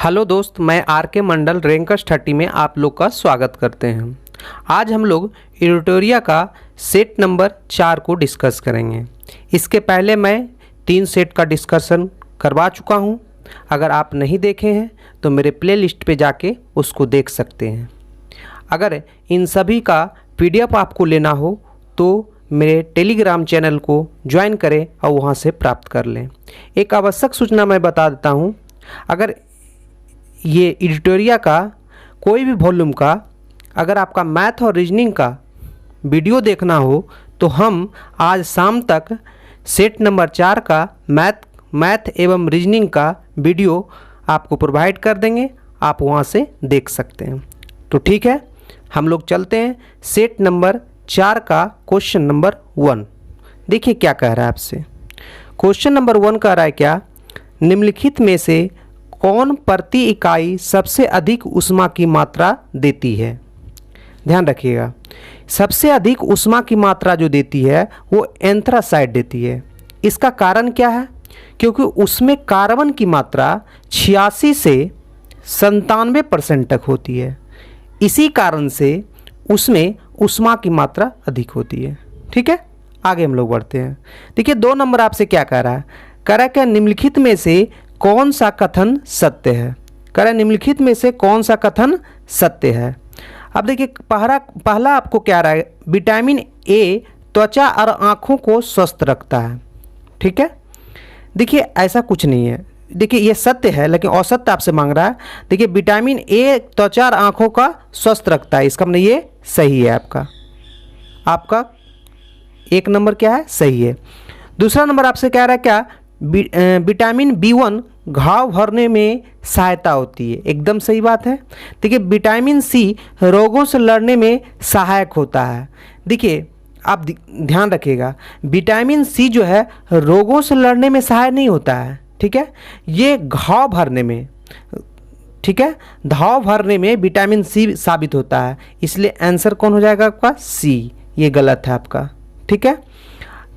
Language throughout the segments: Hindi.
हेलो दोस्त, मैं आर के मंडल रैंकर्स 30 में आप लोग का स्वागत करते हैं। आज हम लोग इडिटोरिया का सेट नंबर 4 को डिस्कस करेंगे। इसके पहले मैं 3 सेट का डिस्कशन करवा चुका हूं। अगर आप नहीं देखे हैं तो मेरे प्लेलिस्ट पे जाके उसको देख सकते हैं। अगर इन सभी का पीडीएफ आपको लेना हो तो मेरे टेलीग्राम चैनल को ज्वाइन करें और वहां से प्राप्त कर लें। एक आवश्यक सूचना मैं बता देता हूं, अगर ये एडिटोरिया का कोई भी वॉल्यूम का अगर आपका मैथ और रीजनिंग का वीडियो देखना हो तो हम आज शाम तक सेट नंबर 4 का मैथ एवं रीजनिंग का वीडियो आपको प्रोवाइड कर देंगे। आप वहाँ से देख सकते हैं। तो ठीक है, हम लोग चलते हैं सेट नंबर 4 का क्वेश्चन नंबर 1। देखिए क्या कह रहा है आपसे। क्वेश्चन नंबर 1 कह रहा है क्या, निम्नलिखित में से कौन प्रति इकाई सबसे अधिक ऊष्मा की मात्रा देती है। ध्यान रखिएगा, सबसे अधिक ऊष्मा की मात्रा जो देती है वो एंथ्रासाइड देती है। इसका कारण क्या है? क्योंकि उसमें कार्बन की मात्रा 86 से 97% तक होती है। इसी कारण से उसमें ऊष्मा की मात्रा अधिक होती है। ठीक है, आगे हम लोग बढ़ते हैं। देखिए 2 नंबर आपसे क्या कह रहा है, कह रहा है क्या निम्नलिखित में से कौन सा कथन सत्य है। कह रहा है निम्नलिखित में से कौन सा कथन सत्य है। अब देखिए पहला आपको क्या रहा है, विटामिन ए त्वचा और आँखों को स्वस्थ रखता है। ठीक है, देखिए ऐसा कुछ नहीं है। देखिए ये सत्य है लेकिन असत्य आपसे मांग रहा है। देखिए विटामिन ए त्वचा और आँखों का स्वस्थ रखता है, इसका मतलब ये सही है। आपका 1 नंबर क्या है, सही है। दूसरा नंबर आपसे कह रहा है क्या, विटामिन B1 घाव भरने में सहायता होती है। एकदम सही बात है। देखिए विटामिन सी रोगों से लड़ने में सहायक होता है। देखिए आप ध्यान रखिएगा, विटामिन सी जो है रोगों से लड़ने में सहायक नहीं होता है। ठीक है, ये घाव भरने में, ठीक है, घाव भरने में विटामिन सी साबित होता है। इसलिए आंसर कौन हो जाएगा आपका, सी। ये गलत है आपका। ठीक है,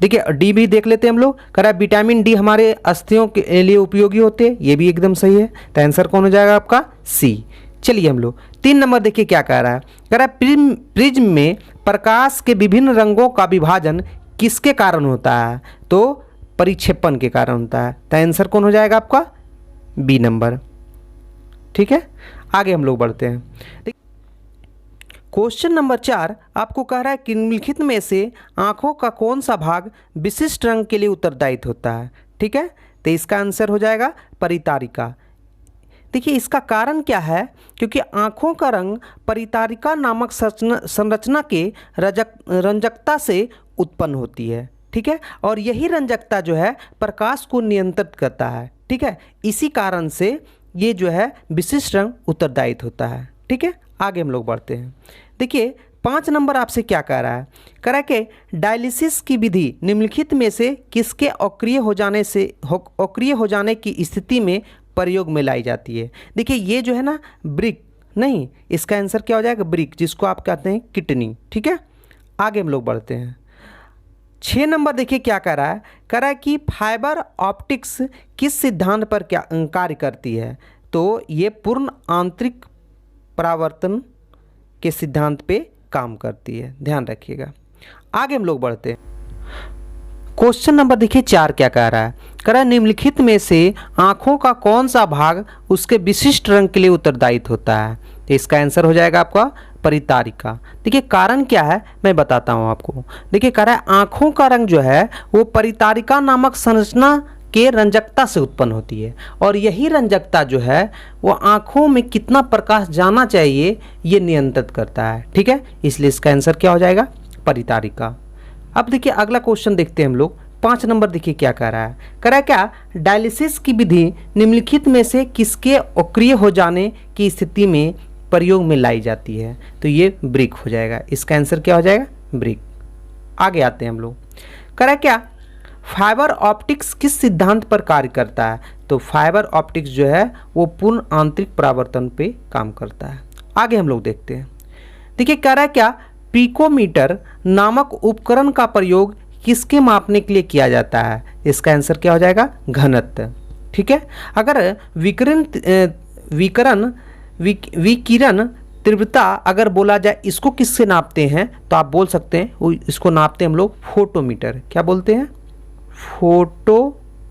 देखिए डी भी देख लेते हैं हम लोग। कह रहा है विटामिन डी हमारे अस्थियों के लिए उपयोगी होते हैं, ये भी एकदम सही है। तो आंसर कौन हो जाएगा आपका, सी। चलिए हम लोग 3 नंबर देखिए क्या कह रहा है। कह रहा है प्रिज्म में प्रकाश के विभिन्न रंगों का विभाजन किसके कारण होता है। तो परिक्षेपण के कारण होता है। तो आंसर कौन हो जाएगा आपका, बी नंबर। ठीक है, आगे हम लोग बढ़ते हैं। क्वेश्चन नंबर 4 आपको कह रहा है कि निम्नलिखित में से आँखों का कौन सा भाग विशिष्ट रंग के लिए उत्तरदायित्व होता है। ठीक है, तो इसका आंसर हो जाएगा परितारिका। देखिए इसका कारण क्या है, क्योंकि आँखों का रंग परितारिका नामक संरचना के रंजकता से उत्पन्न होती है। ठीक है, और यही रंजकता जो है प्रकाश को नियंत्रित करता है। ठीक है, इसी कारण से ये जो है विशिष्ट रंग उत्तरदायित्व होता है। ठीक है, आगे हम लोग बढ़ते हैं। देखिए 5 नंबर आपसे क्या कह रहा है, कह रहा है कि डायलिसिस की विधि निम्नलिखित में से किसके अक्रिय हो जाने की स्थिति में प्रयोग में लाई जाती है। देखिए ये जो है ना ब्रिक नहीं, इसका आंसर क्या हो जाएगा, ब्रिक, जिसको आप कहते हैं किडनी। ठीक है, आगे हम लोग बढ़ते हैं। 6 नंबर देखिए क्या कह रहा है, कह रहा है कि फाइबर ऑप्टिक्स किस सिद्धांत पर क्या कार्य करती है। तो ये पूर्ण आंतरिक परावर्तन के सिद्धांत पे काम करती है। ध्यान रखिएगा, आगे हम लोग बढ़ते हैं। क्वेश्चन नंबर देखिए 4 क्या कह रहा है, कह रहा है निम्नलिखित में से आँखों का कौन सा भाग उसके विशिष्ट रंग के लिए उत्तरदायित्व होता है। तो इसका आंसर हो जाएगा आपका परितारिका। देखिए कारण क्या है मैं बताता हूँ आपको। देखिए कह रहा है आँखों का रंग जो है वो परितारिका नामक संरचना के रंजकता से उत्पन्न होती है, और यही रंजकता जो है वो आँखों में कितना प्रकाश जाना चाहिए ये नियंत्रित करता है। ठीक है, इसलिए इसका आंसर क्या हो जाएगा, परितारिका। अब देखिए अगला क्वेश्चन देखते हैं हम लोग। 5 नंबर देखिए क्या कह रहा है, कह रहा है क्या डायलिसिस की विधि निम्नलिखित में से किसके अक्रिय हो जाने की स्थिति में प्रयोग में लाई जाती है। तो ये ब्रिक हो जाएगा। इसका आंसर क्या हो जाएगा, ब्रिक। आगे आते हैं हम लोग। कह रहा है क्या फाइबर ऑप्टिक्स किस सिद्धांत पर कार्य करता है। तो फाइबर ऑप्टिक्स जो है वो पूर्ण आंतरिक परावर्तन पे काम करता है। आगे हम लोग देखते हैं। देखिए कह रहा है क्या पिकोमीटर नामक उपकरण का प्रयोग किसके मापने के लिए किया जाता है। इसका आंसर क्या हो जाएगा, घनत्व। ठीक है, अगर विकिरण तीव्रता अगर बोला जाए इसको किससे नापते हैं तो आप बोल सकते हैं वो इसको नापते हैं हम लोग फोटोमीटर। क्या बोलते हैं? फोटोमीटर।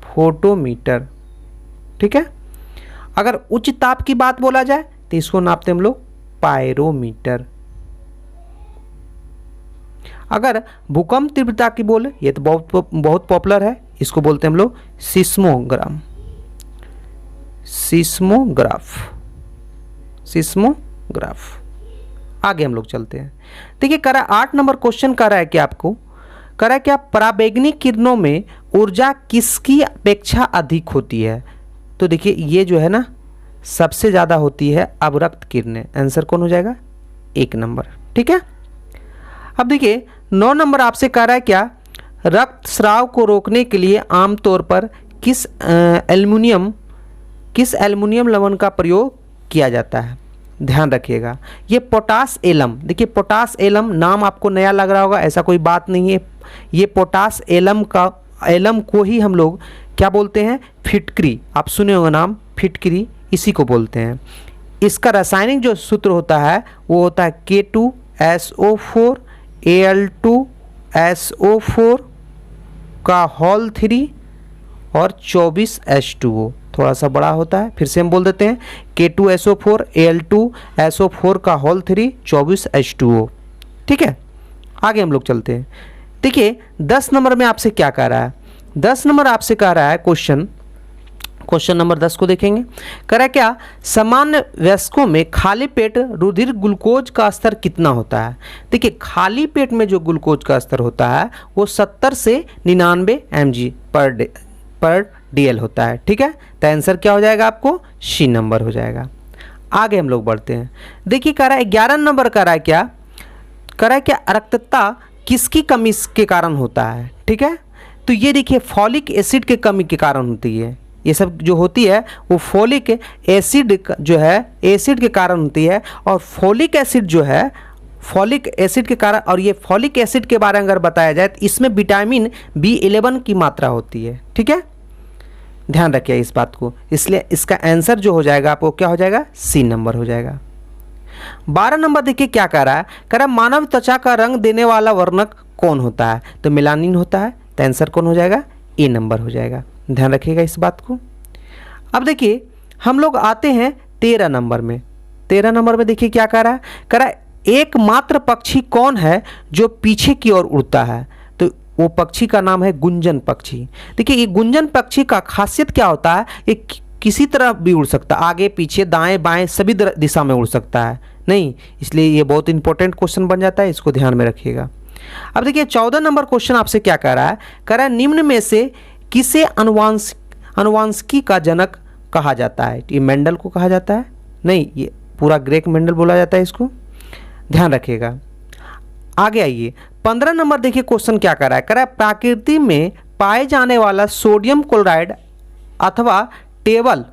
फोटोमीटर, ठीक है। अगर उच्च ताप की बात बोला जाए तो इसको नापते हैं हम लोग पायरोमीटर। अगर भूकंप तीव्रता की बोले, ये तो बहुत पॉपुलर है, इसको बोलते हैं हम लोग सिस्मोग्राम। सिस्मोग्राफ। आगे हम लोग चलते हैं। देखिए कह रहा है 8 नंबर क्वेश्चन कह रहा है कि आपको कह रहा है क्या पराबैंगनी किरणों में ऊर्जा किसकी अपेक्षा अधिक होती है? तो देखिए ये जो है ना सबसे ज़्यादा होती है अवरक्त किरणें। आंसर कौन हो जाएगा? 1 नंबर, ठीक है। अब देखिए 9 नंबर आपसे कह रहा है क्या रक्तस्राव को रोकने के लिए आमतौर पर किस एल्युमिनियम लवण का प्रयोग किया जाता है? ध्यान रखिएगा ये पोटास एलम। देखिए पोटास एलम नाम आपको नया लग रहा होगा, ऐसा कोई बात नहीं है। ये पोटास एलम को ही हम लोग क्या बोलते हैं? फिटकरी। आप सुने होंगे नाम फिटकरी, इसी को बोलते हैं। इसका रासायनिक जो सूत्र होता है वो होता है K2SO4 Al2SO4 का होल 3 और 24H2O। थोड़ा सा बड़ा होता है, फिर से हम बोल देते हैं K2SO4 Al2SO4 का होल 3 24H2O, ठीक है। आगे हम लोग चलते हैं। देखिए 10 नंबर में आपसे क्या कह रहा है? 10 नंबर आपसे कह रहा है क्वेश्चन नंबर 10 को देखेंगे। कह रहा है क्या सामान्य वयस्कों में खाली पेट रुधिर ग्लूकोज का स्तर कितना होता है? देखिए खाली पेट में जो ग्लूकोज का स्तर होता है वो 70 से 99 mg पर DL होता है, ठीक है। तो आंसर क्या हो जाएगा आपको? C नंबर हो जाएगा। आगे हम लोग बढ़ते हैं। देखिए कह रहा है 11 नंबर कह रहा है क्या रक्तता किसकी कमी के कारण होता है? ठीक है, तो ये देखिए फॉलिक एसिड के कमी के कारण होती है। ये सब जो होती है वो फॉलिक एसिड जो है एसिड के कारण होती है। और फॉलिक एसिड जो है फॉलिक एसिड के कारण, और ये फॉलिक एसिड के बारे में अगर बताया जाए तो इसमें विटामिन B11 की मात्रा होती है, ठीक है। ध्यान रखिए इस बात को, इसलिए इसका आंसर जो हो जाएगा आपको क्या हो जाएगा? C नंबर हो जाएगा। 12 नंबर देखिए क्या कह रहा है? कह रहा है मानव त्वचा का रंग देने वाला वर्णक कौन होता है? तो मेलानिन होता है। तो आंसर कौन हो जाएगा? A नंबर हो जाएगा। ध्यान रखिएगा इस बात को। अब देखिए हम लोग आते हैं 13 नंबर में। 13 नंबर में देखिए क्या कह रहा है? कह रहा है एकमात्र पक्षी कौन है जो पीछे की ओर उड़ता है? तो वो पक्षी का नाम है गुंजन पक्षी। देखिए ये गुंजन पक्षी का खासियत क्या होता है? ये किसी तरह भी उड़ सकता है, आगे पीछे दाएं बाएं सभी दिशा में उड़ सकता है नहीं, इसलिए ये बहुत इंपॉर्टेंट क्वेश्चन बन जाता है, इसको ध्यान में रखिएगा। अब देखिए 14 नंबर क्वेश्चन आपसे क्या कह रहा है? कह रहा है निम्न में से किसे अनुवांशिकी का जनक कहा जाता है? ये मेंडल को कहा जाता है? नहीं, ये पूरा ग्रेग मेंडल बोला जाता है इसको। ध्यान रखिएगा। आगे आइए 15 नंबर देखिए क्वेश्चन क्या कर रहा है? कह रहा है प्रकृति में पाए जाने वाला सोडियम क्लोराइड अथवा टेबल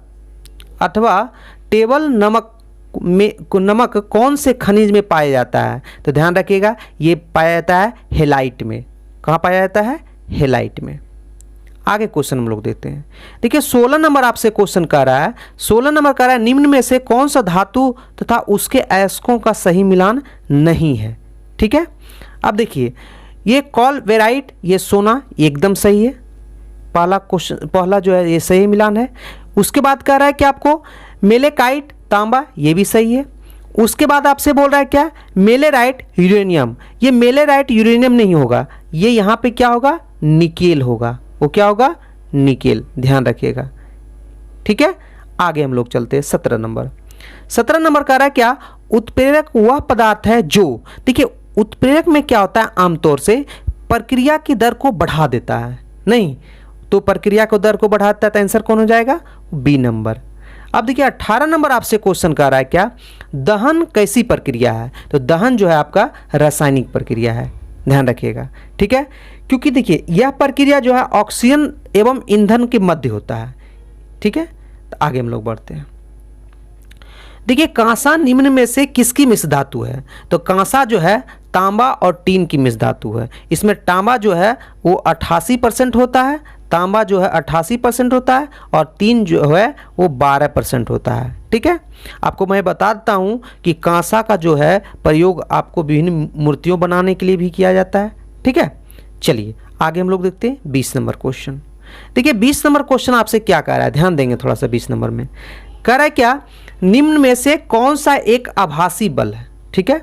नमक कौन से खनिज में पाया जाता है? तो ध्यान रखिएगा ये पाया जाता है हेलाइट में। कहाँ पाया जाता है? हेलाइट में। आगे क्वेश्चन हम लोग देते हैं। देखिए 16 नंबर आपसे क्वेश्चन कर रहा है। 16 नंबर कह रहा है निम्न में से कौन सा धातु तथा उसके अयस्कों का सही मिलान नहीं है? ठीक है, अब देखिए ये कॉलवेराइट, ये सोना एकदम सही है। पहला जो है ये सही मिलान है। उसके बाद कह रहा है कि आपको मेलेकाइट तांबा, ये भी सही है। उसके बाद आपसे बोल रहा है क्या? मेलेराइट यूरेनियम। ये मेलेराइट यूरेनियम नहीं होगा, ये यहाँ पे क्या होगा? निकेल होगा। वो क्या होगा? निकेल। ध्यान रखिएगा, ठीक है। आगे हम लोग चलते हैं 17 नंबर। 17 नंबर कह रहा है क्या? उत्प्रेरक वह पदार्थ है जो, देखिए उत्प्रेरक में क्या होता है? आमतौर से प्रक्रिया की दर को बढ़ा देता है नहीं, तो प्रक्रिया को दर को बढ़ाता है तो आंसर कौन हो जाएगा? B number. अब देखिए 18 नंबर आपसे क्वेश्चन कर रहा है क्या? दहन कैसी प्रक्रिया है? तो दहन जो है आपका रासायनिक प्रक्रिया है। ध्यान रखिएगा, ठीक है, क्योंकि देखिए यह प्रक्रिया जो है ऑक्सीजन एवं ईंधन के मध्य होता है, ठीक है। तो आगे हम लोग बढ़ते हैं। देखिए कांसा निम्न में से किसकी मिश्र धातु है? तो कांसा जो है तांबा और टीन की मिश्र धातु है। इसमें तांबा जो है वो 88% होता है, तांबा जो है 88% होता है और टीन जो है वो 12% होता है। ठीक है, आपको मैं बता देता हूँ कि कांसा का जो है प्रयोग आपको विभिन्न मूर्तियों बनाने के लिए भी किया जाता है। ठीक है, चलिए आगे हम लोग देखते हैं 20 नंबर क्वेश्चन। देखिए 20 नंबर क्वेश्चन आपसे क्या कह रहा है, ध्यान देंगे थोड़ा सा। 20 नंबर में कह रहा है क्या, निम्न में से कौन सा एक आभासी बल है। ठीक है,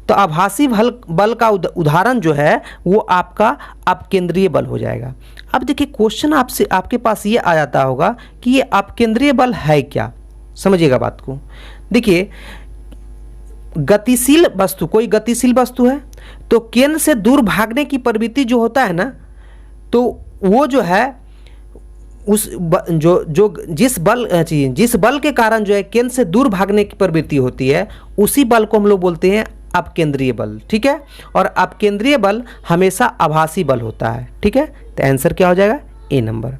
तो आभासी बल का उदाहरण जो है वो आपका अपकेंद्रीय बल हो जाएगा। अब देखिए क्वेश्चन आपसे आपके पास ये आ जाता होगा कि ये अपकेंद्रीय बल है क्या, समझिएगा बात को। देखिए गतिशील वस्तु, कोई गतिशील वस्तु है तो केंद्र से दूर भागने की प्रवृत्ति जो होता है ना, तो वो जो है उस जिस बल के कारण जो है केंद्र से दूर भागने की प्रवृत्ति होती है, उसी बल को हम लोग बोलते हैं अपकेंद्रीय बल। ठीक है, और अपकेंद्रीय बल हमेशा आभासी बल होता है। ठीक है, तो आंसर क्या हो जाएगा, ए नंबर।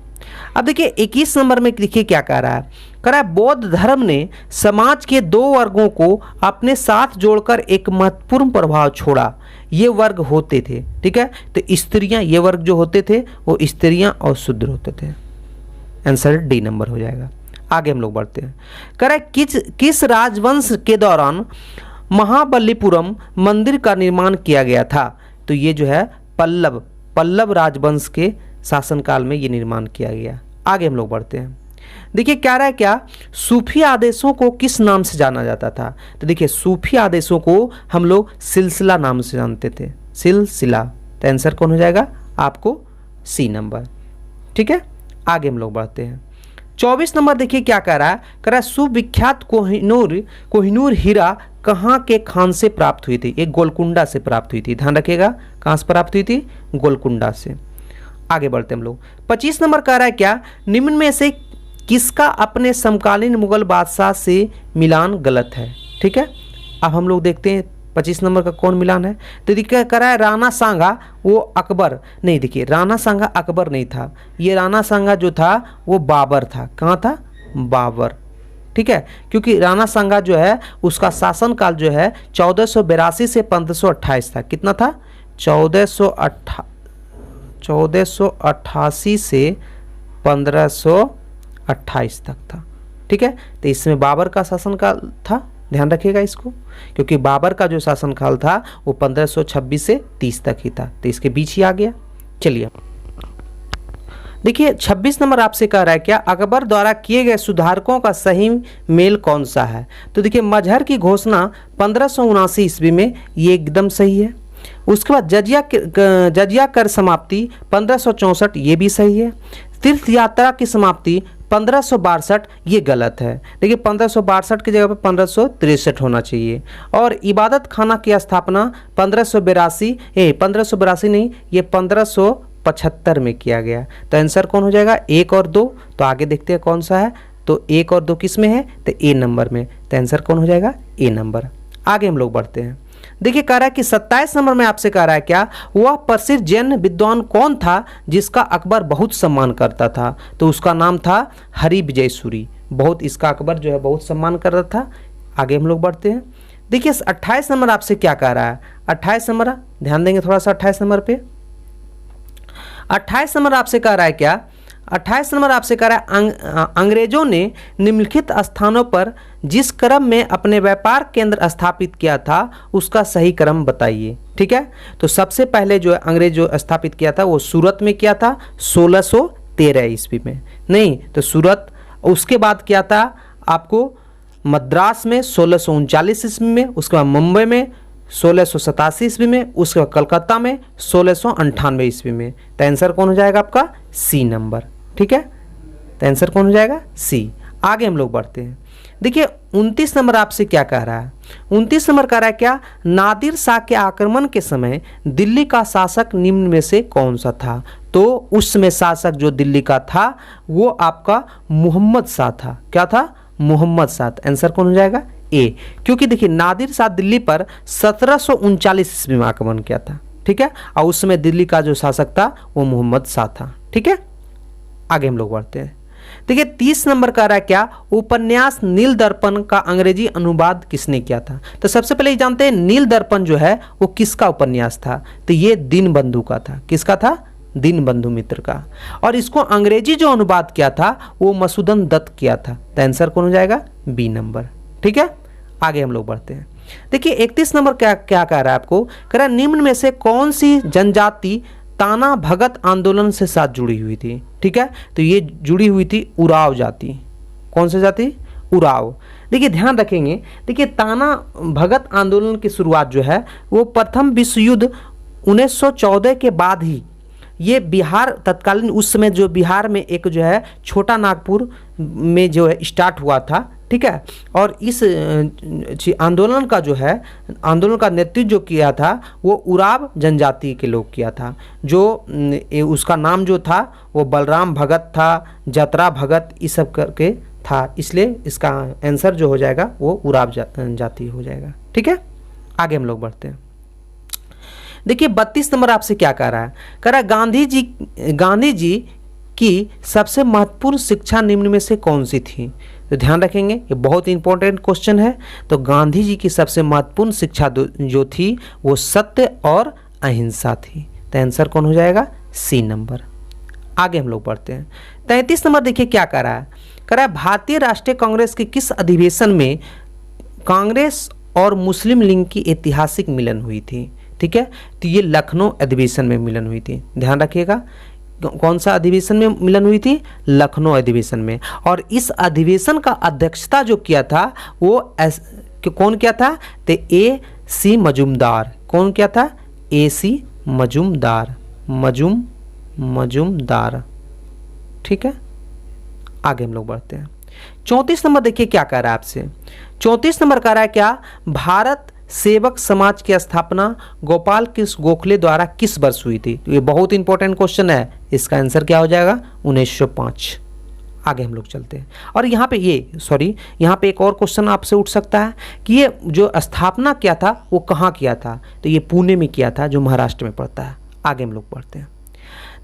अब देखिए 21 नंबर में देखिए क्या कह रहा है, कह रहा है बौद्ध धर्म ने समाज के 2 वर्गों को अपने साथ जोड़कर एक महत्वपूर्ण प्रभाव छोड़ा। ये वर्ग होते थे, ठीक है, तो स्त्रियां, ये वर्ग जो होते थे वो स्त्रियां और शूद्र होते थे। आंसर डी नंबर हो जाएगा। आगे हम लोग बढ़ते हैं। कह रहा है किस राजवंश के दौरान महाबलीपुरम मंदिर का निर्माण किया गया था। तो ये जो है पल्लव राजवंश के शासनकाल में ये निर्माण किया गया। आगे हम लोग बढ़ते हैं। देखिए क्या रहा है, क्या सूफी आदेशों को किस नाम से जाना जाता था। तो देखिए सूफी आदेशों को हम लोग सिलसिला नाम से जानते थे, सिलसिला। तो आंसर कौन हो जाएगा आपको, सी नंबर। ठीक है, आगे हम लोग बढ़ते हैं। 24 नंबर देखिए क्या कह रहा है, कह रहा है सुविख्यात कोहिनूर हीरा कहाँ के खान से प्राप्त हुई थी। एक गोलकुंडा से प्राप्त हुई थी, ध्यान रखिएगा, कहाँ से प्राप्त हुई थी, गोलकुंडा से। आगे बढ़ते हम लोग। 25 नंबर कह रहा है क्या, निम्न में से किसका अपने समकालीन मुगल बादशाह से मिलान गलत है। ठीक है, अब हम लोग देखते हैं 25 नंबर का कौन मिलान है। तो देखिए कह रहा है राणा सांगा वो अकबर नहीं, देखिए राणा सांगा अकबर नहीं था, ये राणा सांगा जो था वो बाबर था। कहाँ था, बाबर। ठीक है, क्योंकि राणा सांगा जो है उसका शासनकाल जो है 1482 से 1528 था। कितना था, 1488 से 1528 तक था। ठीक है, तो इसमें बाबर का शासनकाल था, ध्यान रखिएगा इसको, क्योंकि बाबर का जो शासनकाल था वो 1526 से 30 तक ही था, तो इसके बीच ही आ गया। चलिए देखिए 26 नंबर आपसे कह रहा है क्या, अकबर द्वारा किए गए सुधारकों का सही मेल कौन सा है। तो देखिए मजहर की घोषणा 1579 ईस्वी में, ये एकदम सही है। उसके बाद जजिया कर समाप्ति 1564, ये भी सही है। तीर्थ यात्रा की समाप्ति 1562, ये गलत है। देखिए 1562 की जगह पर 1563 होना चाहिए। और इबादत खाना की स्थापना 1582 नहीं, ये 1575 में किया गया। तो आंसर कौन हो जाएगा, 1 और 2। तो आगे देखते हैं कौन सा है, तो 1 और 2 किस में है, तो ए नंबर में। तो आंसर कौन हो जाएगा, ए नंबर। आगे हम लोग बढ़ते हैं। देखिए कह रहा है कि 27 नंबर में आपसे कह रहा है क्या, वह प्रसिद्ध जैन विद्वान कौन था जिसका अकबर बहुत सम्मान करता था। तो उसका नाम था हरि विजय सूरी, बहुत इसका अकबर जो है बहुत सम्मान करता था। आगे हम लोग बढ़ते हैं। देखिए 28 नंबर आपसे क्या कह रहा है, 28 नंबर ध्यान देंगे थोड़ा सा 28 नंबर पे। 28 नंबर आपसे कह रहा है क्या, 28 नंबर आपसे कह रहा है अंग्रेजों ने निम्नलिखित स्थानों पर जिस क्रम में अपने व्यापार केंद्र स्थापित किया था उसका सही क्रम बताइए। ठीक है, तो सबसे पहले जो अंग्रेज जो स्थापित किया था वो सूरत में किया था 1613 ईस्वी में, नहीं तो सूरत। उसके बाद किया था आपको मद्रास में 1639 ईस्वी में, उसके बाद मुंबई में 1687 ईस्वी में, उसके बाद कलकत्ता में 1698 ईस्वी में। तो आंसर कौन हो जाएगा आपका, सी नंबर। ठीक है, तो आंसर कौन हो जाएगा, सी। आगे हम लोग बढ़ते हैं। देखिए 29 नंबर आपसे क्या कह रहा है, 29 नंबर कह रहा है क्या, नादिर शाह के आक्रमण के समय दिल्ली का शासक निम्न में से कौन सा था। तो उस समय शासक जो दिल्ली का था वो आपका मोहम्मद शाह था। क्या था, मोहम्मद शाह। आंसर कौन हो जाएगा, ए, क्योंकि देखिए नादिर शाह दिल्ली पर 1739 ईस्वी में आक्रमण किया था। ठीक है, और उस समय दिल्ली का जो शासक था वो मोहम्मद शाह था। ठीक है, आगे हम लोग बढ़ते हैं। देखिए 30 नंबर कह रहा है क्या, उपन्यास नील दर्पण का अंग्रेजी अनुवाद किसने किया था। तो सबसे पहले जानते हैं नील दर्पण जो है वो किसका उपन्यास था। तो ये दीनबंधु का था। किसका था, दीनबंधु मित्र का, और इसको अंग्रेजी जो अनुवाद किया था वो मधुसूदन दत्त किया था। तो आंसर कौन हो जाएगा? B number. ठीक है, आगे हम लोग बढ़ते हैं। देखिए 31 नंबर क्या क्या कह रहा है आपको, कह रहा है निम्न में से कौन सी जनजाति ताना भगत आंदोलन से साथ जुड़ी हुई थी। ठीक है, तो ये जुड़ी हुई थी उराव जाति। कौन सी जाति? उराव। देखिए ध्यान रखेंगे, देखिए ताना भगत आंदोलन की शुरुआत जो है वो प्रथम विश्व युद्ध 1914 के बाद ही, ये बिहार तत्कालीन उस समय जो बिहार में एक जो है छोटा नागपुर में जो है स्टार्ट हुआ था। ठीक है, और इस आंदोलन का जो है, आंदोलन का नेतृत्व जो किया था वो उराव जनजाति के लोग किया था, जो उसका नाम जो था वो बलराम भगत था, जतरा भगत, इस सब करके था, इसलिए इसका आंसर जो हो जाएगा वो उराव जाति हो जाएगा। ठीक है, आगे हम लोग बढ़ते हैं। देखिए 32 नंबर आपसे क्या कह रहा है, कह रहा है गांधी जी की सबसे महत्वपूर्ण शिक्षा निम्न में से कौन सी थी। तो ध्यान रखेंगे ये बहुत इंपॉर्टेंट क्वेश्चन है। तो गांधी जी की सबसे महत्वपूर्ण शिक्षा जो थी वो सत्य और अहिंसा थी। तो आंसर कौन हो जाएगा? C number. आगे हम लोग बढ़ते हैं। 33 नंबर देखिए क्या कह रहा है, कह रहा है भारतीय राष्ट्रीय कांग्रेस के किस अधिवेशन में कांग्रेस और मुस्लिम लीग की ऐतिहासिक मिलन हुई थी। ठीक है, तो ये लखनऊ अधिवेशन में मिलन हुई थी। ध्यान रखिएगा कौन सा अधिवेशन में मिलन हुई थी? लखनऊ अधिवेशन में। और इस अधिवेशन का अध्यक्षता जो किया था वो कौन किया था? तो ए सी मजूमदार। कौन किया था? ए सी मजूमदार। मजूमदार। ठीक है, आगे हम लोग बढ़ते हैं। 34 नंबर देखिए क्या कह रहा है आपसे, 34 नंबर कह रहा है क्या, भारत सेवक समाज की स्थापना गोपाल कृष्ण गोखले द्वारा किस वर्ष हुई थी। तो ये बहुत इंपॉर्टेंट क्वेश्चन है, इसका आंसर क्या हो जाएगा? 1905। आगे हम लोग चलते हैं। और यहाँ पे यहाँ पे एक और क्वेश्चन आपसे उठ सकता है कि ये जो स्थापना किया था वो कहाँ किया था। तो ये पुणे में किया था, जो महाराष्ट्र में पड़ता है। आगे हम लोग बढ़ते हैं।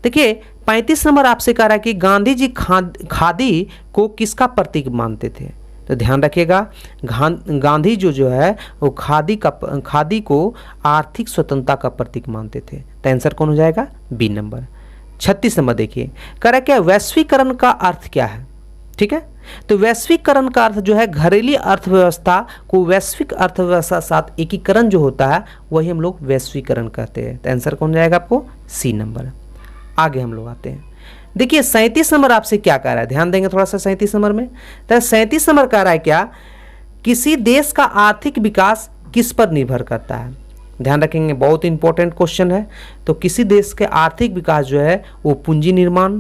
देखिए 35 नंबर आपसे कह रहा है कि गांधी जी खादी को किसका प्रतीक मानते थे। तो ध्यान रखिएगा गांधी जो है वो खादी को आर्थिक स्वतंत्रता का प्रतीक मानते थे। तो आंसर कौन हो जाएगा? B number. 36 नंबर देखिए कह रहा है क्या, वैश्वीकरण का अर्थ क्या है। ठीक है, तो वैश्वीकरण का अर्थ जो है घरेलू अर्थव्यवस्था को वैश्विक अर्थव्यवस्था साथ एकीकरण जो होता है वही हम लोग वैश्वीकरण कहते हैं। तो आंसर कौन जाएगा आपको? C number. आगे हम लोग आते हैं। देखिए 37 नंबर आपसे क्या कह रहा है, ध्यान देंगे थोड़ा सा 37 नंबर में। तो 37 नंबर कह रहा है क्या, किसी देश का आर्थिक विकास किस पर निर्भर करता है। ध्यान रखेंगे बहुत इंपॉर्टेंट क्वेश्चन है। तो किसी देश के आर्थिक विकास जो है वो पूंजी निर्माण,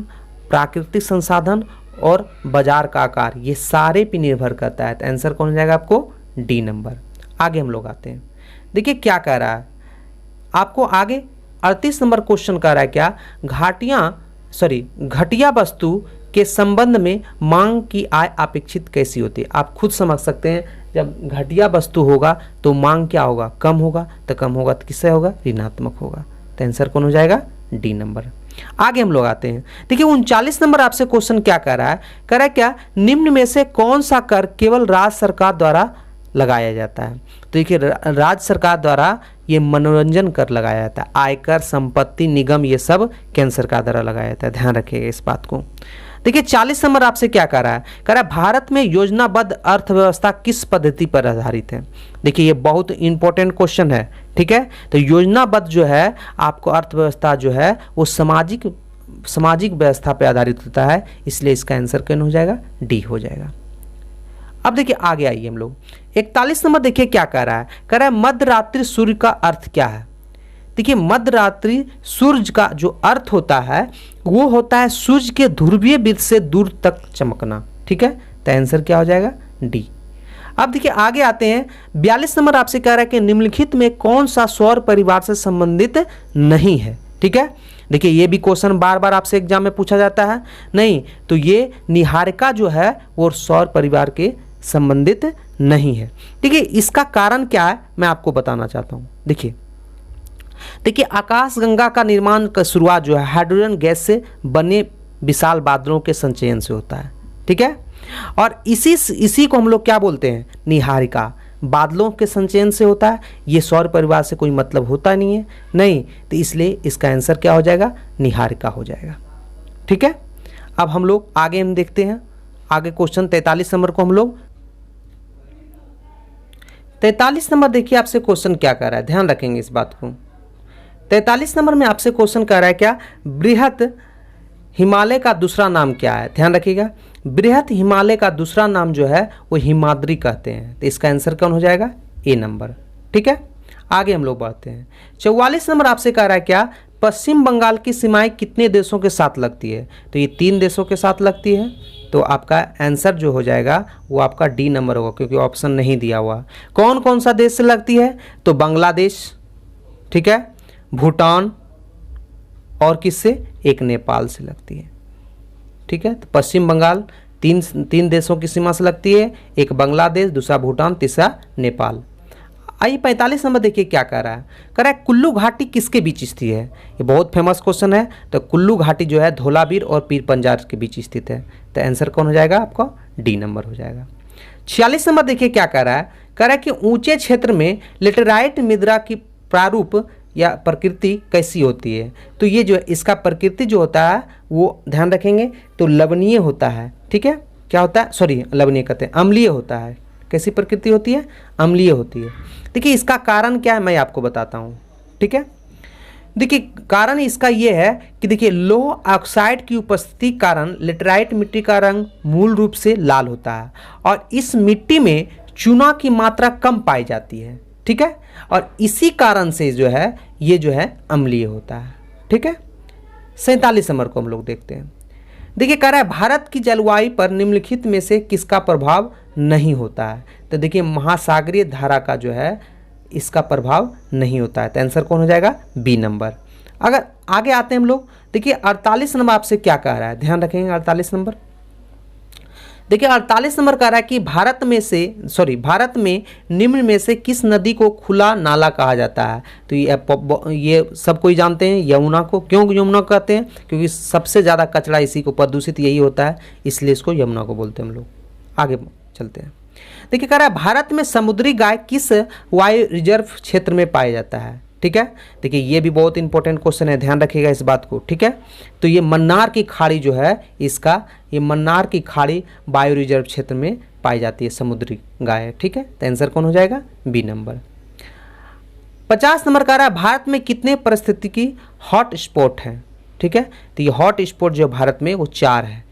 प्राकृतिक संसाधन और बाजार का आकार, ये सारे पे निर्भर करता है। तो आंसर कौन हो जाएगा आपको? D number. आगे हम लोग आते हैं। देखिए क्या कह रहा है आपको आगे 38 नंबर क्वेश्चन कह रहा है क्या, घटिया वस्तु के संबंध में मांग की आय अपेक्षित कैसी होती है। आप खुद समझ सकते हैं, जब घटिया वस्तु होगा तो मांग क्या होगा? कम होगा। तो कम होगा तो किससे होगा? ऋणात्मक होगा। तो आंसर कौन हो जाएगा? D number. आगे हम लोग आते हैं। देखिए 39 नंबर आपसे क्वेश्चन क्या कह रहा है, कह रहा है क्या, निम्न में से कौन सा कर केवल राज्य सरकार द्वारा लगाया जाता है। तो देखिए राज्य सरकार द्वारा ये मनोरंजन कर लगाया जाता है। आयकर, संपत्ति, निगम, ये सब केंद्र सरकार द्वारा लगाया जाता है। ध्यान रखिएगा इस बात को। देखिए 40 नंबर आपसे क्या कह रहा है, कह रहा है भारत में योजनाबद्ध अर्थव्यवस्था किस पद्धति पर आधारित है। देखिए ये बहुत इंपॉर्टेंट क्वेश्चन है। ठीक है, तो योजनाबद्ध जो है आपको अर्थव्यवस्था जो है वो सामाजिक व्यवस्था पर आधारित होता है, इसलिए इसका आंसर कौन हो जाएगा? डी हो जाएगा। अब देखिए आगे आइए हम लोग 41 नंबर देखिए क्या कह रहा है, कह रहा है मध्यरात्रि सूर्य का अर्थ क्या है। देखिए मध्यरात्रि सूर्य का जो अर्थ होता है वो होता है सूर्य के ध्रुवीय वृत्त से दूर तक चमकना। ठीक है, तो आंसर क्या हो जाएगा? डी। अब देखिए आगे आते हैं 42 नंबर आपसे कह रहा है कि निम्नलिखित में कौन सा सौर परिवार से संबंधित नहीं है। ठीक है, देखिए ये भी क्वेश्चन बार बार आपसे एग्जाम में पूछा जाता है। नहीं तो ये निहारिका जो है वो सौर परिवार के संबंधित नहीं है। देखिए इसका कारण क्या है मैं आपको बताना चाहता हूँ। देखिए आकाशगंगा का निर्माण का शुरुआत जो है हाइड्रोजन गैस से बने विशाल बादलों के संचयन से होता है। ठीक है, और इसी को हम लोग क्या बोलते हैं? निहारिका। बादलों के संचयन से होता है, ये सौर परिवार से कोई मतलब होता नहीं है, नहीं, तो इसलिए इसका आंसर क्या हो जाएगा, निहारिका हो जाएगा। ठीक है, अब हम लोग आगे हम देखते हैं, आगे क्वेश्चन 43 नंबर को हम लोग 43 नंबर देखिए आपसे क्वेश्चन क्या कर रहा है, ध्यान रखेंगे इस बात को। 43 नंबर में आपसे क्वेश्चन कर रहा है क्या, बृहत हिमालय का दूसरा नाम क्या है, ध्यान रखिएगा। बृहत हिमालय का दूसरा नाम जो है वो हिमाद्री कहते हैं, तो इसका आंसर कौन हो जाएगा, ए नंबर। ठीक है, आगे हम लोग बढ़ते हैं। 44 नंबर आपसे कह रहा है क्या, पश्चिम बंगाल की सीमाएं कितने देशों के साथ लगती है, तो ये 3 देशों के साथ लगती है, तो आपका आंसर जो हो जाएगा वो आपका डी नंबर होगा, क्योंकि ऑप्शन नहीं दिया हुआ। कौन कौन सा देश से लगती है, तो बांग्लादेश, ठीक है, भूटान और किससे, एक नेपाल से लगती है। ठीक है, तो पश्चिम बंगाल तीन देशों की सीमा से लगती है, एक बांग्लादेश, दूसरा भूटान, तीसरा नेपाल। आइए 45 नंबर देखिए क्या कह रहा है कुल्लू घाटी किसके बीच स्थित है, ये बहुत फेमस क्वेश्चन है। तो कुल्लू घाटी जो है धौलावीर और पीर पंजाल के बीच स्थित है, तो आंसर कौन हो जाएगा आपका, डी नंबर हो जाएगा। 46 नंबर देखिए क्या कह रहा है कि ऊंचे क्षेत्र में लेटेराइट मृदा की प्रारूप या प्रकृति कैसी होती है, तो ये जो है इसका प्रकृति जो होता है वो ध्यान रखेंगे तो लवणीय होता है। ठीक है, क्या होता है, सॉरी लवणीय कहते हैं, अम्लीय होता है। कैसी प्रकृति होती है, अम्लीय होती है। देखिए इसका कारण क्या है मैं आपको बताता हूँ। ठीक है, देखिए कारण इसका ये है कि देखिए लोह ऑक्साइड की उपस्थिति कारण लेटेराइट मिट्टी का रंग मूल रूप से लाल होता है और इस मिट्टी में चूना की मात्रा कम पाई जाती है। ठीक है, और इसी कारण से जो है ये जो है अम्लीय होता है। ठीक है, 47 नंबर को हम लोग देखते हैं। देखिए कह रहा है भारत की जलवायु पर निम्नलिखित में से किसका प्रभाव नहीं होता है, तो देखिए महासागरीय धारा का जो है इसका प्रभाव नहीं होता है, तो आंसर कौन हो जाएगा, बी नंबर। अगर आगे आते हैं हम लोग, देखिए 48 नंबर आपसे क्या कह रहा है, ध्यान रखेंगे 48 नंबर। देखिए 48 नंबर कह रहा है कि भारत में निम्न में से किस नदी को खुला नाला कहा जाता है, तो ये सब कोई जानते हैं, यमुना को। क्यों यमुना कहते हैं, क्योंकि सबसे ज़्यादा कचरा इसी को प्रदूषित यही होता है, इसलिए इसको यमुना को बोलते हैं हम लोग। आगे चलते हैं। देखिए कह रहा है भारत में समुद्री गाय किस वायु रिजर्व क्षेत्र में पाया जाता है। ठीक है, देखिए ये भी बहुत इंपॉर्टेंट क्वेश्चन है, ध्यान रखिएगा इस बात को। ठीक है, तो ये मन्नार की खाड़ी जो है इसका, ये मन्नार की खाड़ी बायो रिजर्व क्षेत्र में पाई जाती है समुद्री गाय। ठीक है, तो आंसर कौन हो जाएगा, बी नंबर। 50 नंबर का रहा है भारत में कितने पारिस्थितिकी हॉट स्पॉट है। ठीक है, तो ये हॉट स्पॉट जो भारत में वो 4 है।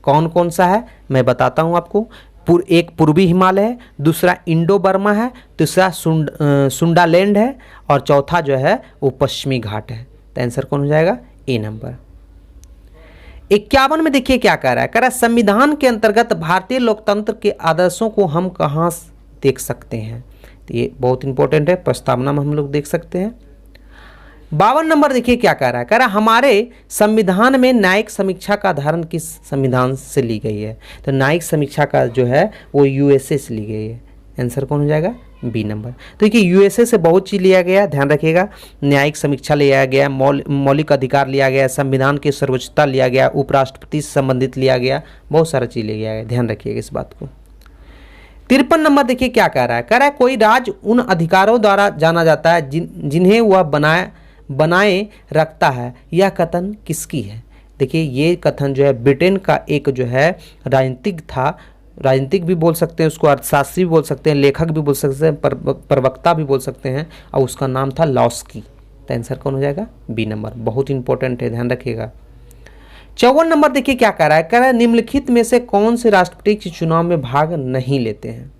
कौन कौन सा है मैं बताता हूँ आपको। एक पूर्वी हिमालय है, दूसरा इंडो बर्मा है, तीसरा सुंडालैंड है और चौथा जो है वो पश्चिमी घाट है, तो आंसर कौन हो जाएगा, ए नंबर। 51 में देखिए क्या कह रहा है संविधान के अंतर्गत भारतीय लोकतंत्र के आदर्शों को हम कहाँ देख सकते हैं, तो ये बहुत इंपॉर्टेंट है, प्रस्तावना में हम लोग देख सकते हैं। 52 नंबर देखिए क्या कह रहा है हमारे संविधान में न्यायिक समीक्षा का आधारण किस संविधान से ली गई है, तो न्यायिक समीक्षा का जो है वो यूएसए से ली गई है, आंसर कौन हो जाएगा, बी नंबर। तो देखिए यूएसए से बहुत चीज़ लिया गया, ध्यान रखिएगा, न्यायिक समीक्षा लिया गया, मौलिक अधिकार लिया गया, संविधान की सर्वोच्चता लिया गया, उपराष्ट्रपति से संबंधित लिया गया, बहुत सारा चीज़ लिया गया, ध्यान रखिएगा इस बात को। 53 नंबर देखिए क्या कह रहा है कोई राज्य उन अधिकारों द्वारा जाना जाता है जिन्हें वह बनाए रखता है, यह कथन किसकी है। देखिए ये कथन जो है ब्रिटेन का एक जो है राजनीतिक था, राजनीतिक भी बोल सकते हैं उसको, अर्थशास्त्री भी बोल सकते हैं, लेखक भी बोल सकते हैं, प्रवक्ता भी बोल सकते हैं, और उसका नाम था लॉस्की, तो आंसर कौन हो जाएगा, बी नंबर। बहुत इंपॉर्टेंट है, ध्यान रखिएगा। 54 नंबर देखिए क्या कह रहा है निम्नलिखित में से कौन से राष्ट्रपति के चुनाव में भाग नहीं लेते हैं।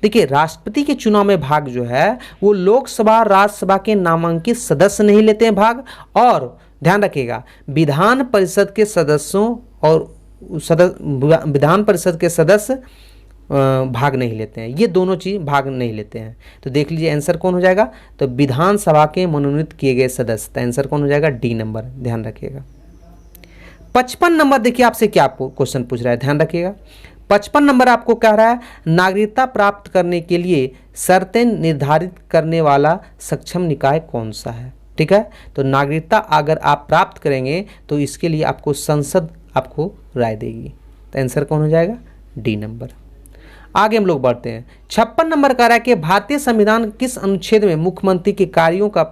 देखिए राष्ट्रपति के चुनाव में भाग जो है वो लोकसभा राज्यसभा के नामांकित सदस्य नहीं लेते हैं भाग, और ध्यान रखिएगा विधान परिषद के सदस्यों और विधान परिषद के सदस्य भाग नहीं लेते हैं, ये दोनों चीज भाग नहीं लेते हैं। तो देख लीजिए आंसर कौन हो जाएगा, तो विधानसभा के मनोनीत किए गए सदस्य, तो आंसर कौन हो जाएगा, डी नंबर, ध्यान रखिएगा। 55 नंबर देखिए आपसे क्या क्वेश्चन पूछ रहा है, ध्यान रखिएगा। 55 नंबर आपको कह रहा है नागरिकता प्राप्त करने के लिए शर्तें निर्धारित करने वाला सक्षम निकाय कौन सा है। ठीक है, तो नागरिकता अगर आप प्राप्त करेंगे तो इसके लिए आपको संसद आपको राय देगी, तो आंसर कौन हो जाएगा, डी नंबर। आगे हम लोग बढ़ते हैं। 56 नंबर कह रहा है कि भारतीय संविधान किस अनुच्छेद में मुख्यमंत्री के कार्यों का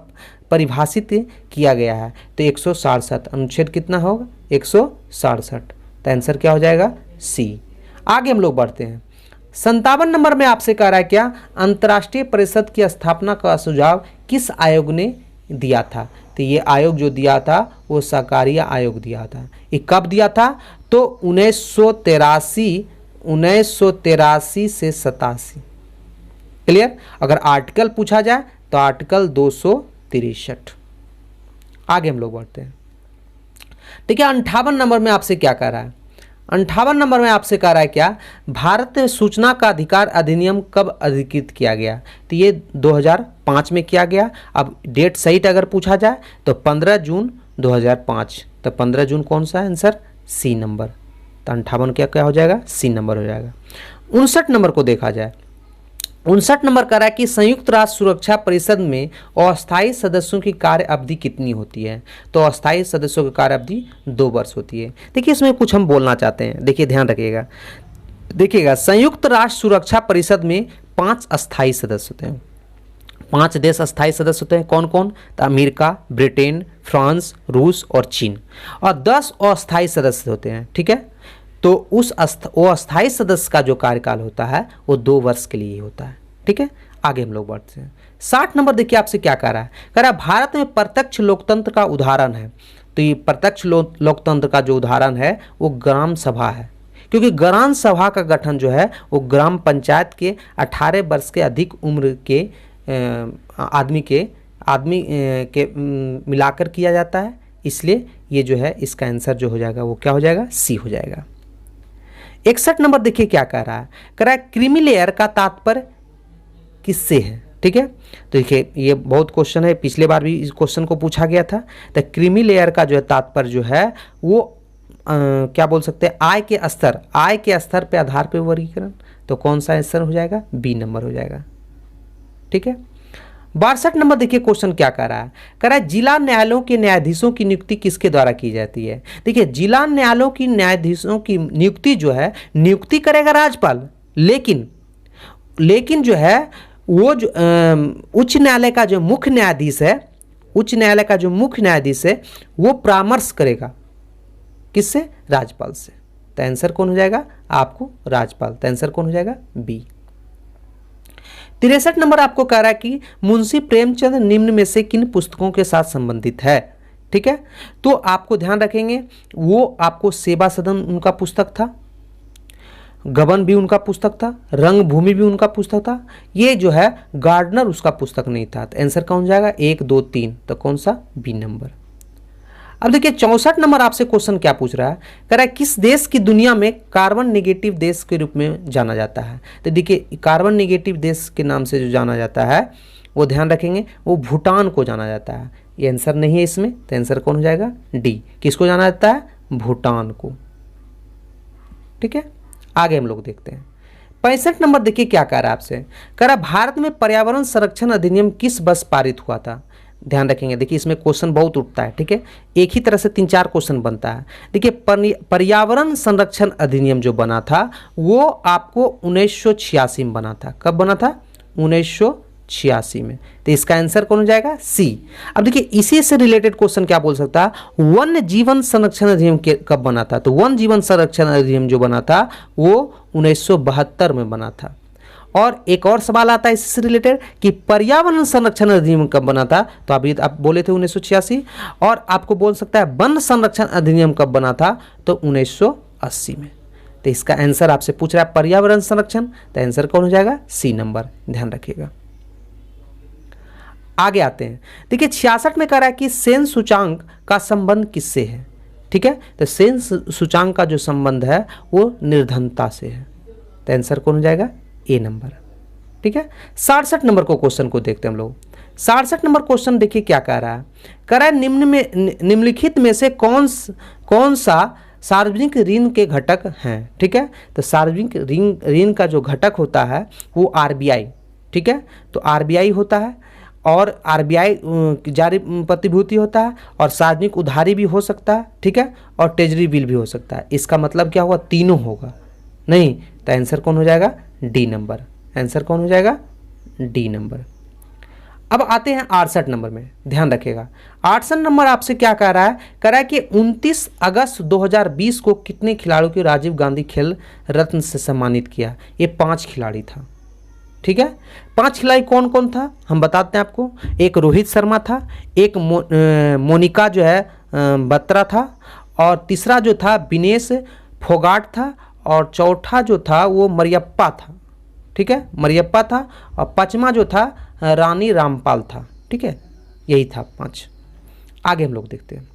परिभाषित किया गया है? तो 167। अनुच्छेद कितना होगा? 167। तो आंसर क्या हो जाएगा? सी। आगे हम लोग बढ़ते हैं। 57 नंबर में आपसे कह रहा है क्या अंतर्राष्ट्रीय परिषद की स्थापना का सुझाव किस आयोग ने दिया था? तो ये आयोग जो दिया था वो सहकारिता आयोग दिया था। ये कब दिया था? तो 1983 से 87। क्लियर? अगर आर्टिकल पूछा जाए तो आर्टिकल 263। आगे हम लोग बढ़ते हैं। ठीक है, 58 नंबर में आपसे क्या कह रहा है? 58 नंबर में आपसे कह रहा है क्या भारत में सूचना का अधिकार अधिनियम कब अधिकृत किया गया? तो ये 2005 में किया गया। अब डेट सहित अगर पूछा जाए तो 15 जून 2005। तो 15 जून कौन सा है आंसर? सी नंबर। तो 58 क्या हो जाएगा? सी नंबर हो जाएगा। 59 नंबर को देखा जाए। 59 नंबर कह रहा है कि संयुक्त राष्ट्र सुरक्षा परिषद में अस्थायी सदस्यों की कार्य अवधि कितनी होती है? तो अस्थायी सदस्यों की कार्य अवधि 2 वर्ष होती है। देखिए इसमें कुछ हम बोलना चाहते हैं, देखिए ध्यान रखिएगा। देखिएगा संयुक्त राष्ट्र सुरक्षा परिषद में 5 अस्थायी सदस्य होते हैं। 5 देश अस्थायी सदस्य होते हैं। कौन कौन? तो अमेरिका, ब्रिटेन, फ्रांस, रूस और चीन। और 10 अस्थायी सदस्य होते हैं। ठीक है, तो वो अस्थायी सदस्य का जो कार्यकाल होता है वो 2 वर्ष के लिए होता है। ठीक है, आगे हम लोग बढ़ते हैं। 60 नंबर देखिए आपसे क्या कह रहा है? कह रहा है भारत में प्रत्यक्ष लोकतंत्र का उदाहरण है। तो ये प्रत्यक्ष लोकतंत्र का जो उदाहरण है वो ग्राम सभा है, क्योंकि ग्राम सभा का गठन जो है वो ग्राम पंचायत के 18 वर्ष के अधिक उम्र के आदमी के मिलाकर किया जाता है। इसलिए ये जो है इसका आंसर जो हो जाएगा वो क्या हो जाएगा? सी हो जाएगा। 61 नंबर देखिए क्या कह रहा है? कह रहा है क्रीमी लेयर का तात्पर्य किससे है? ठीक है, तो देखिए ये बहुत क्वेश्चन है, पिछले बार भी इस क्वेश्चन को पूछा गया था। तो क्रीमी लेयर का जो है तात्पर्य जो है वो क्या बोल सकते हैं? आय के स्तर पे आधार पे वर्गीकरण। तो कौन सा आंसर हो जाएगा? बी नंबर हो जाएगा। ठीक है, 62 नंबर देखिए क्वेश्चन क्या कर रहा है? कह रहा है जिला न्यायालयों के न्यायाधीशों की नियुक्ति किसके द्वारा की जाती है? देखिए जिला न्यायालयों की न्यायाधीशों की नियुक्ति जो है नियुक्ति करेगा राज्यपाल, लेकिन जो है वो जो उच्च न्यायालय का जो मुख्य न्यायाधीश है वो परामर्श करेगा किससे? राज्यपाल से। तो आंसर कौन हो जाएगा? आपको राज्यपाल। तो आंसर कौन हो जाएगा? बी। 63 नंबर आपको कह रहा है कि मुंशी प्रेमचंद निम्न में से किन पुस्तकों के साथ संबंधित है? ठीक है, तो आपको ध्यान रखेंगे वो आपको सेवा सदन उनका पुस्तक था, गबन भी उनका पुस्तक था, रंगभूमि भी उनका पुस्तक था। ये जो है गार्डनर उसका पुस्तक नहीं था। तो आंसर कौन हो जाएगा? 1, 2, 3। तो कौन सा? B number. अब देखिए 64 नंबर आपसे क्वेश्चन क्या पूछ रहा है? कह रहा है किस देश की दुनिया में कार्बन नेगेटिव देश के रूप में जाना जाता है? तो देखिए कार्बन नेगेटिव देश के नाम से जो जाना जाता है वो ध्यान रखेंगे वो भूटान को जाना जाता है। ये आंसर नहीं है इसमें। तो आंसर कौन हो जाएगा? डी। किसको जाना जाता है? भूटान को। ठीक है, आगे हम लोग देखते हैं। 65 नंबर देखिए क्या कह रहा है आपसे? कह रहा भारत में पर्यावरण संरक्षण अधिनियम किस वर्ष पारित हुआ था? ध्यान रखेंगे, देखिए इसमें क्वेश्चन बहुत उठता है। ठीक है, एक ही तरह से 3-4 क्वेश्चन बनता है। देखिए पर्यावरण संरक्षण अधिनियम जो बना था वो आपको 1986 में बना था। कब बना था? 1986 में। तो इसका आंसर कौन हो जाएगा? सी। अब देखिए इसी से रिलेटेड क्वेश्चन क्या बोल सकता है? वन्य जीवन संरक्षण अधिनियम कब बना था? तो वन्य जीवन संरक्षण अधिनियम जो बना था वो 1972 में बना था। और एक और सवाल आता है इससे रिलेटेड कि पर्यावरण संरक्षण अधिनियम कब बना था? तो अभी आप बोले थे 1986। और आपको बोल सकता है वन संरक्षण अधिनियम कब बना था? तो 1980 में। तो इसका आंसर आपसे पूछ रहा है पर्यावरण संरक्षण। तो आंसर कौन हो जाएगा? C number. ध्यान रखिएगा। आगे आते हैं। देखिए 66 में कह रहा है कि सेन सूचांक का संबंध किससे है? ठीक है, तो सेन सूचांक का जो संबंध है वो निर्धनता से है। तो आंसर कौन हो जाएगा? ए नंबर। ठीक है, 67 नंबर को क्वेश्चन को देखते हैं हम लोग। 67 नंबर क्वेश्चन देखिए क्या कह रहा है? कह रहा है निम्नलिखित में से कौन सा सार्वजनिक ऋण के घटक हैं? ठीक है, तो सार्वजनिक ऋण का जो घटक होता है वो आरबीआई। ठीक है, तो आरबीआई होता है और आरबीआई जारी प्रतिभूति होता है और सार्वजनिक उधारी भी हो सकता है। ठीक है, और ट्रेजरी बिल भी हो सकता है। इसका मतलब क्या होगा? तीनों होगा नहीं। तो आंसर कौन हो जाएगा? D number. आंसर कौन हो जाएगा? D number. अब आते हैं 68 नंबर में, ध्यान रखिएगा। 68 नंबर आपसे क्या कह रहा है? कह रहा है कि 29 अगस्त 2020 को कितने खिलाड़ियों को राजीव गांधी खेल रत्न से सम्मानित किया? ये 5 खिलाड़ी था। ठीक है, 5 खिलाड़ी कौन कौन था हम बताते हैं आपको। एक रोहित शर्मा था, एक मोनिका जो है बत्रा था, और तीसरा जो था विनेश फोगाट था, और चौथा जो था वो मरियप्पा था। ठीक है, मरियप्पा था, और पांचवा जो था रानी रामपाल था। ठीक है, यही था 5। आगे हम लोग देखते हैं।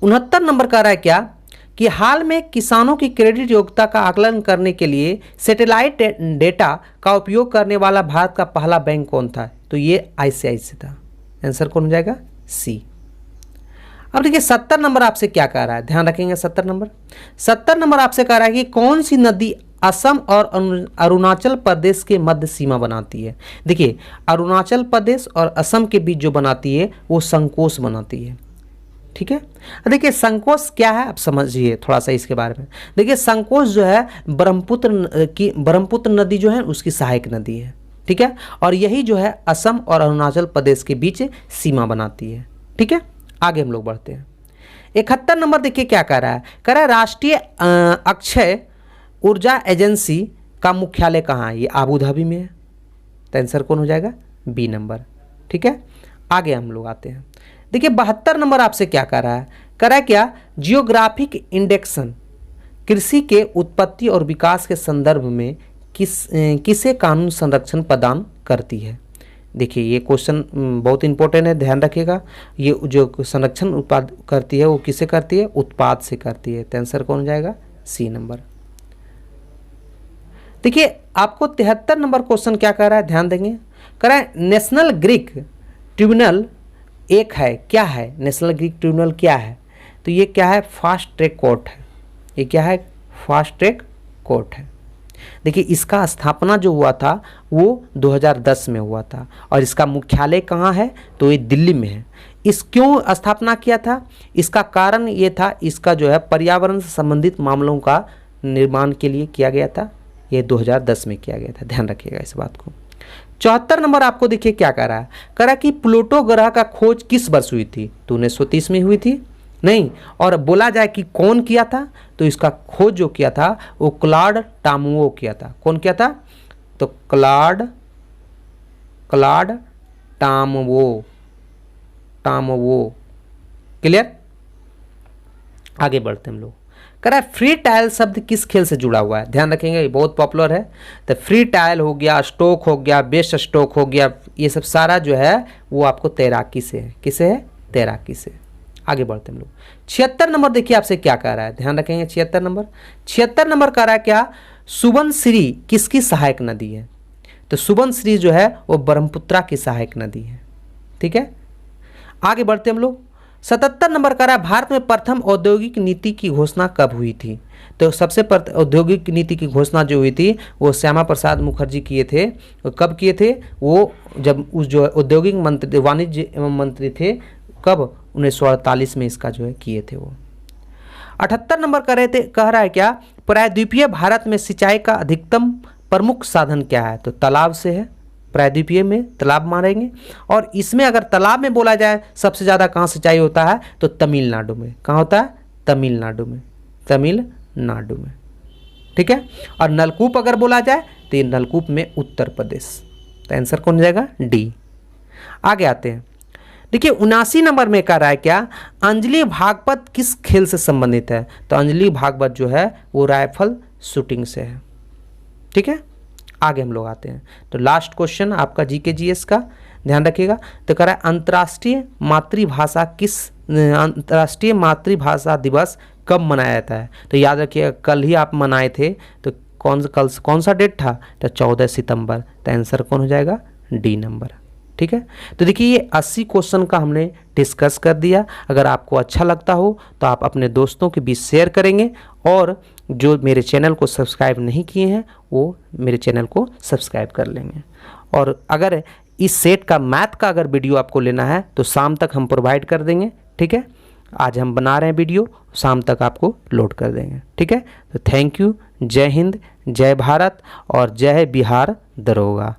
69 नंबर कह रहा है क्या कि हाल में किसानों की क्रेडिट योग्यता का आकलन करने के लिए सैटेलाइट डेटा का उपयोग करने वाला भारत का पहला बैंक कौन था? तो ये ICICI था। आंसर कौन हो जाएगा? सी। अब देखिए 70 नंबर आपसे क्या कह रहा है, ध्यान रखेंगे। 70 नंबर आपसे कह रहा है कि कौन सी नदी असम और अरुणाचल प्रदेश के मध्य सीमा बनाती है? देखिए, अरुणाचल प्रदेश और असम के बीच जो बनाती है वो संकोश बनाती है। ठीक है, देखिए संकोश क्या है आप समझिए थोड़ा सा इसके बारे में। देखिए संकोश जो है ब्रह्मपुत्र नदी जो है उसकी सहायक नदी है। ठीक है, और यही जो है असम और अरुणाचल प्रदेश के बीच सीमा बनाती है। ठीक है, आगे हम लोग बढ़ते हैं। 71 नंबर देखिए क्या कह रहा है? कह रहा है राष्ट्रीय अक्षय ऊर्जा एजेंसी का मुख्यालय कहाँ है? ये आबू धाबी में है। तो आंसर कौन हो जाएगा? B number. ठीक है, आगे हम लोग आते हैं। देखिए 72 नंबर आपसे क्या कह रहा है? कह रहा है क्या जियोग्राफिक इंडेक्सन कृषि के उत्पत्ति और विकास के संदर्भ में किसे कानून संरक्षण प्रदान करती है? देखिए ये क्वेश्चन बहुत इंपॉर्टेंट है, ध्यान रखिएगा। ये जो संरक्षण उत्पाद करती है वो किसे करती है? उत्पाद से करती है। तो आंसर कौन हो जाएगा? C number. देखिए आपको 73 नंबर क्वेश्चन क्या कह रहा है, ध्यान देंगे। कह रहा है नेशनल ग्रीक ट्रिब्यूनल एक है, क्या है? नेशनल ग्रीक ट्रिब्यूनल क्या है? तो ये क्या है? फास्ट ट्रैक कोर्ट है। ये क्या है? फास्ट ट्रैक कोर्ट है। देखिए इसका स्थापना जो हुआ था वो 2010 में हुआ था, और इसका मुख्यालय कहाँ है? तो ये दिल्ली में है। इस क्यों स्थापना किया था? इसका कारण ये था, इसका जो है पर्यावरण से संबंधित मामलों का निर्माण के लिए किया गया था। ये 2010 में किया गया था, ध्यान रखिएगा इस बात को। 74 नंबर आपको देखिए क्या कह रहा है? कह रहा है कि प्लूटो ग्रह का खोज किस वर्ष हुई थी? तो 1930 में हुई थी नहीं। और बोला जाए कि कौन किया था, तो इसका खोज जो किया था वो क्लॉड टामुओ किया था। कौन किया था? तो क्लॉड टामुओ। क्लियर, आगे बढ़ते हम लोग। कह रहा है फ्री टायल शब्द किस खेल से जुड़ा हुआ है? ध्यान रखेंगे ये बहुत पॉपुलर है। तो फ्री टायल हो गया, स्ट्रोक हो गया, बेस्ट स्ट्रोक हो गया, ये सब सारा जो है वो आपको तैराकी से है। किसे है? तैराकी से। आगे बढ़ते हम लोग। 76 नंबर देखिए आपसे क्या कह रहा है, ध्यान रखेंगे। 76 नंबर कह रहा है क्या सुबनसिरी किसकी सहायक नदी है? तो सुबनसिरी जो है वो ब्रह्मपुत्रा की सहायक नदी है। ठीक है, आगे बढ़ते हम लोग। 77 नंबर कह रहा है भारत में प्रथम औद्योगिक नीति की घोषणा कब हुई थी? तो सबसे औद्योगिक नीति की घोषणा जो हुई थी वो श्यामा प्रसाद मुखर्जी किए थे। कब किए थे? वो जब उस जो औद्योगिक मंत्री, वाणिज्य एवं मंत्री थे, कब? 1948 में इसका जो है किए थे वो। 78 नंबर कह रहा है क्या प्रायद्वीपीय भारत में सिंचाई का अधिकतम प्रमुख साधन क्या है? तो तालाब से है। प्रायद्वीपीय में तालाब मारेंगे, और इसमें अगर तालाब में बोला जाए सबसे ज़्यादा कहाँ सिंचाई होता है? तो तमिलनाडु में। कहाँ होता है? तमिलनाडु में। ठीक है, और नलकूप अगर बोला जाए तो ये नलकूप में उत्तर प्रदेश। तो आंसर कौन हो जाएगा? डी। आगे आते हैं। देखिए 79 नंबर में कह रहा है क्या अंजलि भागवत किस खेल से संबंधित है? तो अंजलि भागवत जो है वो राइफल शूटिंग से है। ठीक है, आगे हम लोग आते हैं। तो लास्ट क्वेश्चन आपका जीके जीएस का, ध्यान रखिएगा। तो कह रहा है अंतर्राष्ट्रीय मातृभाषा दिवस कब मनाया जाता है? तो याद रखिएगा कल ही आप मनाए थे। तो कौन सा डेट था? तो 14 सितंबर। तो आंसर कौन हो जाएगा? D number. ठीक है, तो देखिए ये 80 क्वेश्चन का हमने डिस्कस कर दिया। अगर आपको अच्छा लगता हो तो आप अपने दोस्तों के बीच शेयर करेंगे, और जो मेरे चैनल को सब्सक्राइब नहीं किए हैं वो मेरे चैनल को सब्सक्राइब कर लेंगे। और अगर इस सेट का मैथ का अगर वीडियो आपको लेना है तो शाम तक हम प्रोवाइड कर देंगे। ठीक है, आज हम बना रहे हैं वीडियो, शाम तक आपको लोड कर देंगे। ठीक है, तो थैंक यू, जय हिंद, जय भारत और जय बिहार दरोगा।